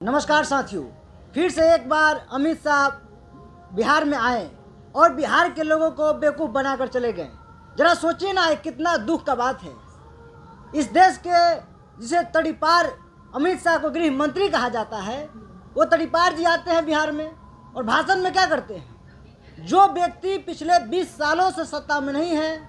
नमस्कार साथियों, फिर से एक बार अमित शाह बिहार में आए और बिहार के लोगों को बेवकूफ़ बनाकर चले गए। जरा सोचिए ना, कितना दुख का बात है। इस देश के जिसे तड़ीपार अमित शाह को गृह मंत्री कहा जाता है, वो तड़ीपार जी आते हैं बिहार में और भाषण में क्या करते हैं। जो व्यक्ति पिछले 20 सालों से सत्ता में नहीं है,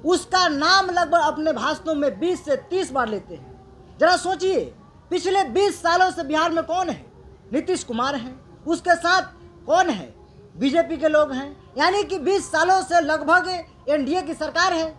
उसका नाम लगभग अपने भाषणों में 20 से 30 बार लेते हैं। जरा सोचिए, पिछले 20 सालों से बिहार में कौन है? नीतीश कुमार हैं, उसके साथ कौन है? बीजेपी के लोग हैं। यानी कि 20 सालों से लगभग एनडीए की सरकार है।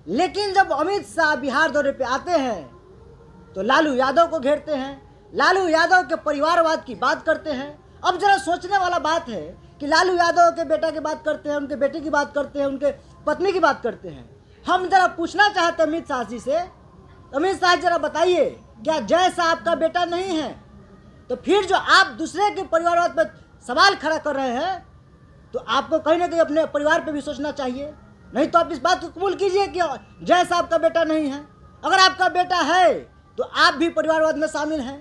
लेकिन जब अमित शाह बिहार दौरे पे आते हैं तो लालू यादव को घेरते हैं, लालू यादव के परिवारवाद की बात करते हैं। अब जरा सोचने वाला बात है कि लालू यादव के बेटा की बात करते हैं, उनके बेटे की बात करते हैं, उनके पत्नी की बात करते हैं। हम जरा पूछना चाहते हैं अमित शाह जी से, अमित शाह जरा बताइए, क्या जय शाह आपका बेटा नहीं है? तो फिर जो आप दूसरे के परिवारवाद पर सवाल खड़ा कर रहे हैं, तो आपको कहीं ना कहीं अपने परिवार पे भी सोचना चाहिए। नहीं तो आप इस बात को कबूल कीजिए कि जय शाह आपका बेटा नहीं है। अगर आपका बेटा है तो आप भी परिवारवाद में शामिल हैं।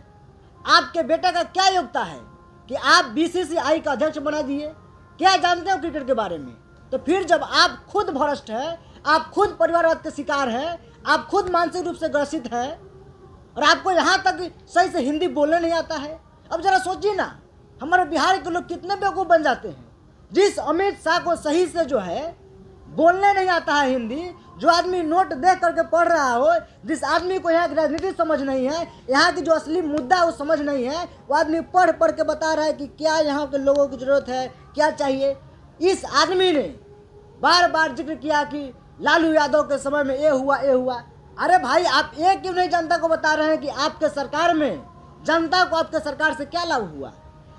आपके बेटे का क्या योग्यता है कि आप बीसीसीआई का अध्यक्ष बना दिए? क्या जानते हो क्रिकेट के बारे में? तो फिर जब आप खुद भ्रष्ट हैं, आप खुद परिवारवाद के शिकार हैं, आप खुद मानसिक रूप से ग्रसित हैं और आपको यहाँ तक सही से हिंदी बोलने नहीं आता है। अब जरा सोचिए ना, हमारे बिहार के लोग कितने बेवकूफ़ बन जाते हैं। जिस अमित शाह को सही से जो है बोलने नहीं आता है हिंदी, जो आदमी नोट देख करके पढ़ रहा हो, जिस आदमी को यहाँ की राजनीति समझ नहीं है, यहाँ की जो असली मुद्दा है वो समझ नहीं है, वो आदमी पढ़ पढ़ के बता रहा है कि क्या यहाँ के लोगों की ज़रूरत है, क्या चाहिए। इस आदमी ने बार बार जिक्र किया कि लालू यादव के समय में ये हुआ ये हुआ। अरे भाई, आप ये क्यों नहीं जनता को बता रहे हैं कि आपके सरकार में जनता को आपके सरकार से क्या लाभ हुआ?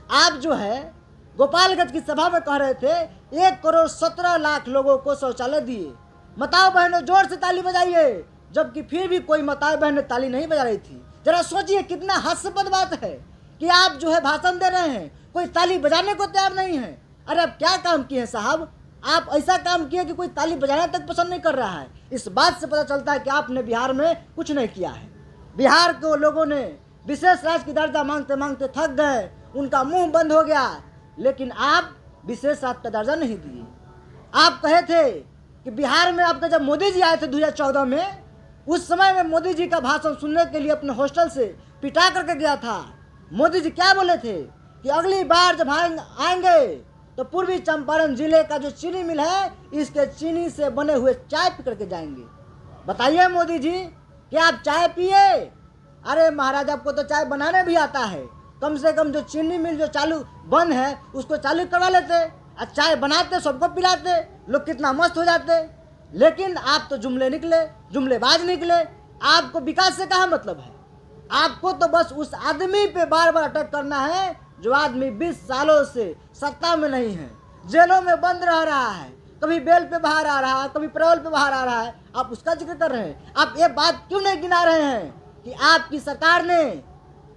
आप जो है गोपालगंज की सभा में कह रहे थे 1,17,00,000 लोगों को शौचालय दिए। माताओं बहनों जोर से ताली बजाइए, जबकि फिर भी कोई माताएं बहनें ताली नहीं बजा रही थी। जरा सोचिए, कितना हास्यास्पद बात है कि आप जो है भाषण दे रहे हैं, कोई ताली बजाने को तैयार नहीं है। अरे अब क्या काम किए साहब? आप ऐसा काम किए कि कोई ताली बजाना तक पसंद नहीं कर रहा है। इस बात से पता चलता है कि आपने बिहार में कुछ नहीं किया है। बिहार के लोगों ने विशेष राज्य की दर्जा मांगते मांगते थक गए, उनका मुंह बंद हो गया। लेकिन आप विशेष राज्य का दर्जा नहीं दिए। आप कहे थे कि बिहार में आपका जब मोदी जी आए थे 2014 में, उस समय में मोदी जी का भाषण सुनने के लिए अपने हॉस्टल से पिटा करके गया था। मोदी जी क्या बोले थे कि अगली बार जब आएंगे तो पूर्वी चंपारण जिले का जो चीनी मिल है, इसके चीनी से बने हुए चाय पी करके जाएंगे। बताइए मोदी जी, क्या आप चाय पिए? अरे महाराज, आपको तो चाय बनाने भी आता है। कम से कम जो चीनी मिल जो चालू बंद है उसको चालू करवा लेते और चाय बनाते, सबको पिलाते, लोग कितना मस्त हो जाते। लेकिन आप तो जुमले निकले, जुमलेबाज निकले। आपको विकास से कहाँ मतलब है? आपको तो बस उस आदमी पे बार बार अटैक करना है जो आदमी 20 सालों से सत्ता में नहीं है, जेलों में बंद रह रहा है, कभी बेल पे बाहर आ रहा है, कभी पैरोल पे बाहर आ रहा है। आप उसका जिक्र कर रहे हैं। आप ये बात क्यों नहीं गिना रहे हैं कि आपकी सरकार ने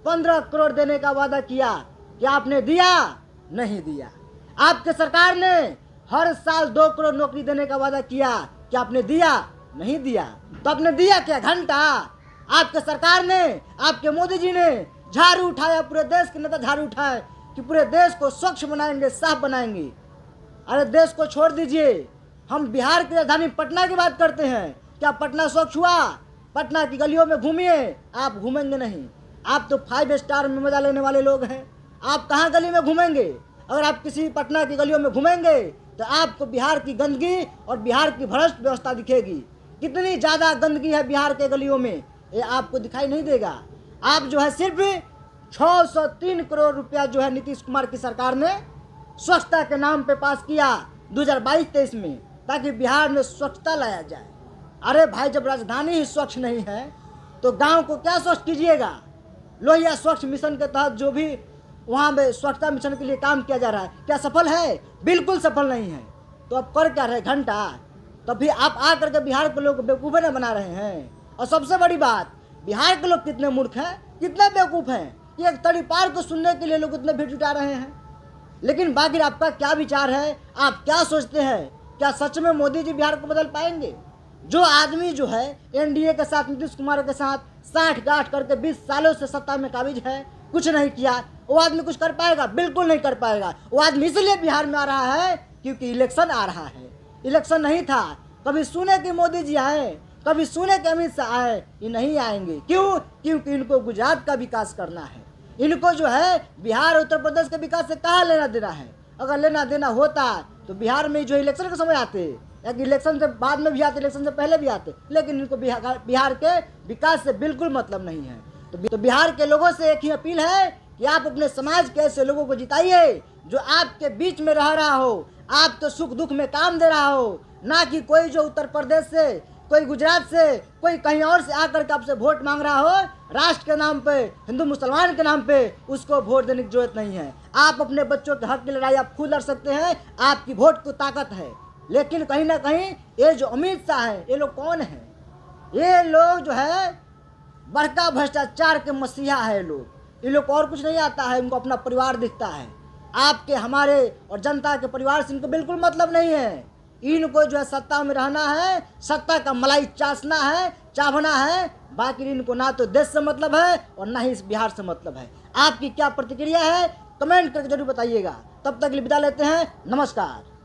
15 करोड़ देने का वादा किया, क्या आपने दिया? नहीं दिया। आपके सरकार ने हर साल 2 करोड़ नौकरी देने का वादा किया, क्या आपने दिया? नहीं दिया। तो आपने दिया क्या? घंटा। आपके सरकार ने, आपके मोदी जी ने झाड़ू उठाया, पूरे देश के नेता झाड़ू उठाए कि पूरे देश को स्वच्छ बनाएंगे, साफ बनाएंगे। अरे देश को छोड़ दीजिए, हम बिहार की राजधानी पटना की बात करते हैं। क्या पटना स्वच्छ हुआ? पटना की गलियों में घूमिए, आप घूमेंगे नहीं। आप तो 5 स्टार में मजा लेने वाले लोग हैं। आप कहाँ गली में घूमेंगे? अगर आप किसी पटना की गलियों में घूमेंगे तो आपको बिहार की गंदगी और बिहार की भ्रष्ट व्यवस्था दिखेगी। कितनी ज़्यादा गंदगी है बिहार के गलियों में, ये आपको दिखाई नहीं देगा। आप जो है सिर्फ 603 करोड़ रुपया जो है नीतीश कुमार की सरकार ने स्वच्छता के नाम पे पास किया 2022-23 में, ताकि बिहार में स्वच्छता लाया जाए। अरे भाई, जब राजधानी ही स्वच्छ नहीं है तो गांव को क्या स्वच्छ कीजिएगा? लोहिया स्वच्छ मिशन के तहत जो भी वहाँ पे स्वच्छता मिशन के लिए काम किया जा रहा है, क्या सफल है? बिल्कुल सफल नहीं है। तो अब कर क्या रहे? घंटा। तो फिर आप आ करके बिहार के लोग बेवकूफ़ न बना रहे हैं। और सबसे बड़ी बात, बिहार के लोग कितने मूर्ख हैं, कितने बेवकूफ़ हैं कि एक तड़ीपार को सुनने के लिए लोग इतने भीड़ जुटा रहे हैं। लेकिन बाकी आपका क्या विचार है? आप क्या सोचते हैं? क्या सच में मोदी जी बिहार को बदल पाएंगे? जो आदमी जो है एनडीए के साथ, नीतीश कुमार के साथ साठ गांठ करके 20 सालों से सत्ता में काबिज है, कुछ नहीं किया, वो आदमी कुछ कर पाएगा? बिल्कुल नहीं कर पाएगा। वो आदमी इसलिए बिहार में आ रहा है क्योंकि इलेक्शन आ रहा है। इलेक्शन नहीं था, कभी सुने कि मोदी जी आए, कभी सुने कि अमित शाह आए, ये नहीं आएंगे। क्यों? क्योंकि इनको गुजरात का विकास करना है। इनको जो है बिहार उत्तर प्रदेश के विकास से कहाँ लेना देना है? अगर लेना देना होता तो बिहार में जो इलेक्शन के समय आते, या इलेक्शन से बाद में भी आते, इलेक्शन से पहले भी आते, लेकिन इनको बिहार के विकास से बिल्कुल मतलब नहीं है। तो बिहार के लोगों से एक ही अपील है कि आप अपने समाज के ऐसे लोगों को जिताइए जो आपके बीच में रह रहा हो, आपको सुख दुख में काम दे रहा हो, ना कि कोई जो उत्तर प्रदेश से, कोई गुजरात से, कोई कहीं और से आकर के आपसे वोट मांग रहा हो राष्ट्र के नाम पे, हिंदू मुसलमान के नाम पे, उसको वोट देने की जरूरत नहीं है। आप अपने बच्चों के हक की लड़ाई आप खुद लड़ सकते हैं, आपकी वोट को ताकत है। लेकिन कहीं ना कहीं ये जो अमित शाह है, ये लोग कौन है? ये लोग जो है बड़का भ्रष्टाचार के मसीहा है लोग। ये लोग और कुछ नहीं आता है, इनको अपना परिवार दिखता है। आपके, हमारे और जनता के परिवार से इनको बिल्कुल मतलब नहीं है। इनको जो है सत्ता में रहना है, सत्ता का मलाई चासना है, चावना है। बाकी इनको ना तो देश से मतलब है और ना ही इस बिहार से मतलब है। आपकी क्या प्रतिक्रिया है कमेंट करके जरूर बताइएगा। तब तक के लिए विदा लेते हैं, नमस्कार।